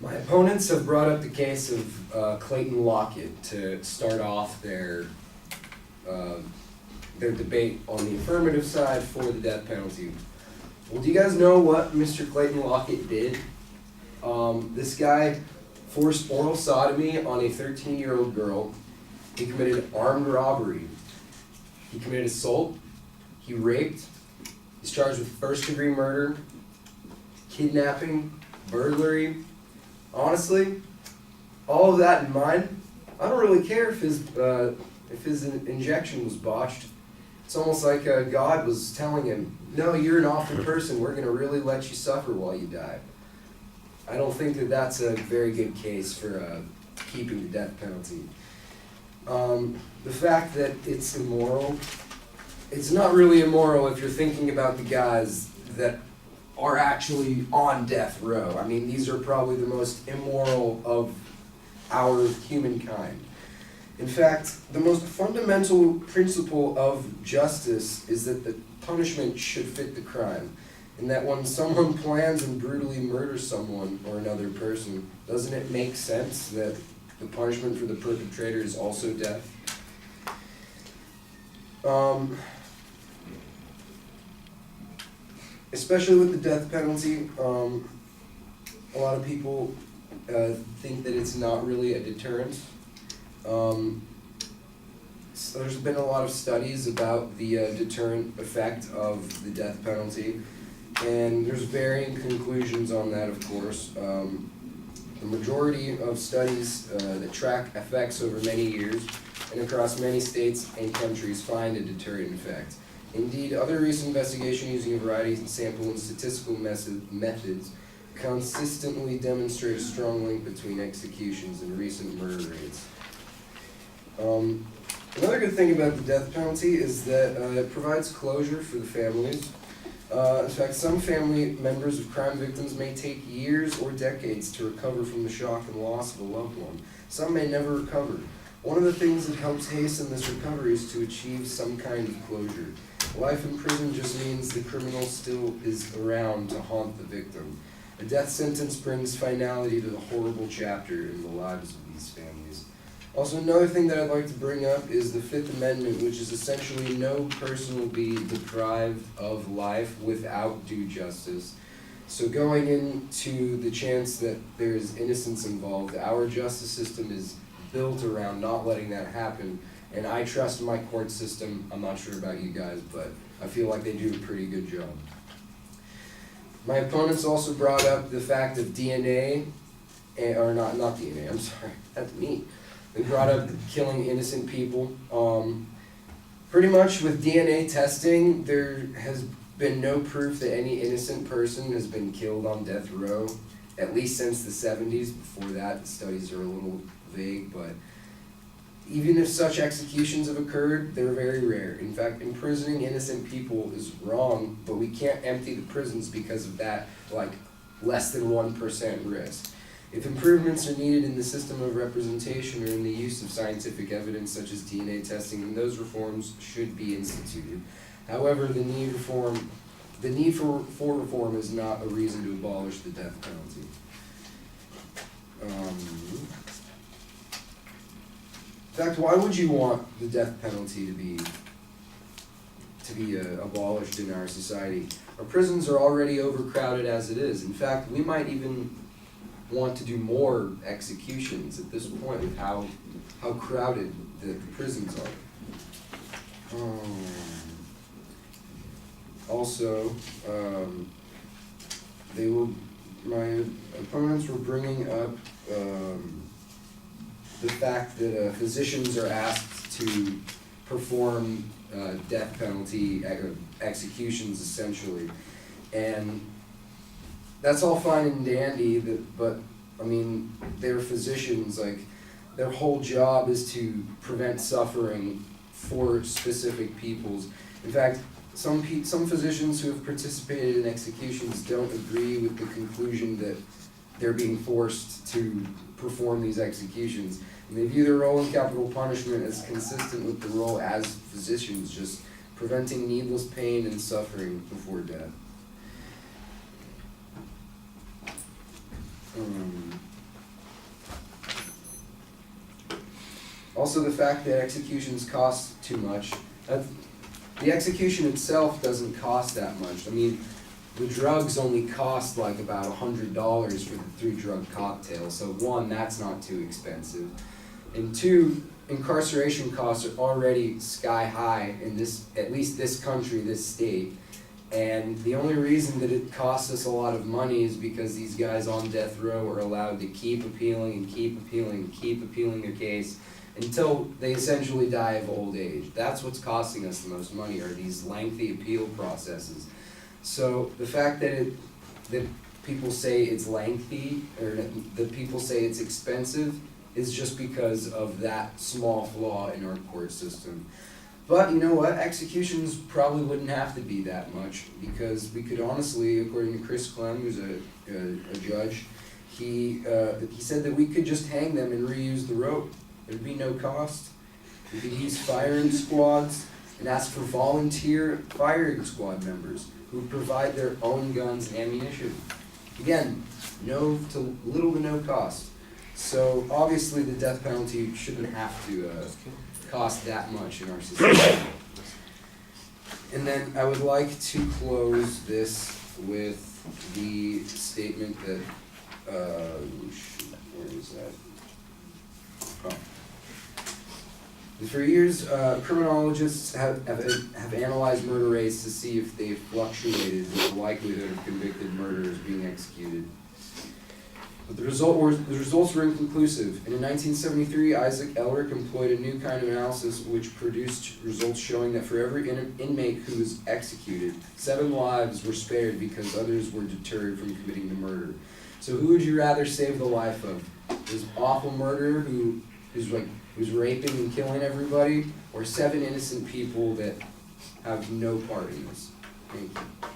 My opponents have brought up the case of Clayton Lockett to start off their debate on the affirmative side for the death penalty. Well, do you guys know what Mr. Clayton Lockett did? This guy forced oral sodomy on a 13-year-old girl. He committed armed robbery. He committed assault. He raped. He's charged with first-degree murder, kidnapping, burglary. Honestly, all of that in mind, I don't really care if his injection was botched. It's almost like God was telling him, no, you're an awful person. We're going to really let you suffer while you die. I don't think that that's a very good case for keeping the death penalty. The fact that it's immoral, it's not really immoral if you're thinking about the guys that are actually on death row. I mean, these are probably the most immoral of our humankind. In fact, the most fundamental principle of justice is that the punishment should fit the crime. And that when someone plans and brutally murders someone or another person, doesn't it make sense that the punishment for the perpetrator is also death? Especially with the death penalty, a lot of people think that it's not really a deterrent. So there's been a lot of studies about the deterrent effect of the death penalty, and there's varying conclusions on that, of course. The majority of studies that track effects over many years and across many states and countries find a deterrent effect. Indeed, other recent investigations using a variety of sample and statistical methods consistently demonstrate a strong link between executions and recent murder rates. Another good thing about the death penalty is that it provides closure for the families. In fact, some family members of crime victims may take years or decades to recover from the shock and loss of a loved one. Some may never recover. One of the things that helps hasten this recovery is to achieve some kind of closure. Life in prison just means the criminal still is around to haunt the victim. A death sentence brings finality to the horrible chapter in the lives of these families. Also, another thing that I'd like to bring up is the Fifth Amendment, which is essentially no person will be deprived of life without due justice. So going into the chance that there is innocence involved, our justice system is built around not letting that happen. And I trust my court system. I'm not sure about you guys, but I feel like they do a pretty good job. My opponents also brought up the fact of DNA, or not DNA, I'm sorry, that's me. They brought up killing innocent people. Pretty much with DNA testing, there has been no proof that any innocent person has been killed on death row, at least since the 70s. Before that, the studies are a little vague, but even if such executions have occurred, they're very rare. In fact, imprisoning innocent people is wrong, but we can't empty the prisons because of that, like, less than 1% risk. If improvements are needed in the system of representation or in the use of scientific evidence such as DNA testing, then those reforms should be instituted. However, the need for reform is not a reason to abolish the death penalty. In fact, why would you want the death penalty to be abolished in our society? Our prisons are already overcrowded as it is. In fact, we might even want to do more executions at this point with how crowded the prisons are. Also, my opponents were bringing up the fact that physicians are asked to perform death penalty executions, essentially. And that's all fine and dandy, but I mean, they're physicians. Like, their whole job is to prevent suffering for specific peoples. In fact, some physicians who have participated in executions don't agree with the conclusion that they're being forced to perform these executions. And they view their role in capital punishment as consistent with the role as physicians, just preventing needless pain and suffering before death. Also, the fact that executions cost too much. The execution itself doesn't cost that much. I mean, the drugs only cost like about $100 for the 3-drug cocktail. So one, that's not too expensive. And two, incarceration costs are already sky high in this, at least this country, this state. And the only reason that it costs us a lot of money is because these guys on death row are allowed to keep appealing and keep appealing and keep appealing their case until they essentially die of old age. That's what's costing us the most money, are these lengthy appeal processes. So the fact that that people say it's lengthy, or that people say it's expensive, is just because of that small flaw in our court system. But you know what? Executions probably wouldn't have to be that much, because we could honestly, according to Chris Clem, who's a judge, he said that we could just hang them and reuse the rope. There'd be no cost. We could use firing squads and ask for volunteer firing squad members who provide their own guns and ammunition. Again, little to no cost. So obviously the death penalty shouldn't have to cost that much in our society. And then I would like to close this with the statement that, where is that? Oh. For years, criminologists have analyzed murder rates to see if they've fluctuated with the likelihood of convicted murderers being executed. But the results were inconclusive. And in 1973, Isaac Elric employed a new kind of analysis which produced results showing that for every inmate who was executed, 7 lives were spared because others were deterred from committing the murder. So who would you rather save the life of? This awful murderer who's raping and killing everybody, or 7 innocent people that have no part in this? Thank you.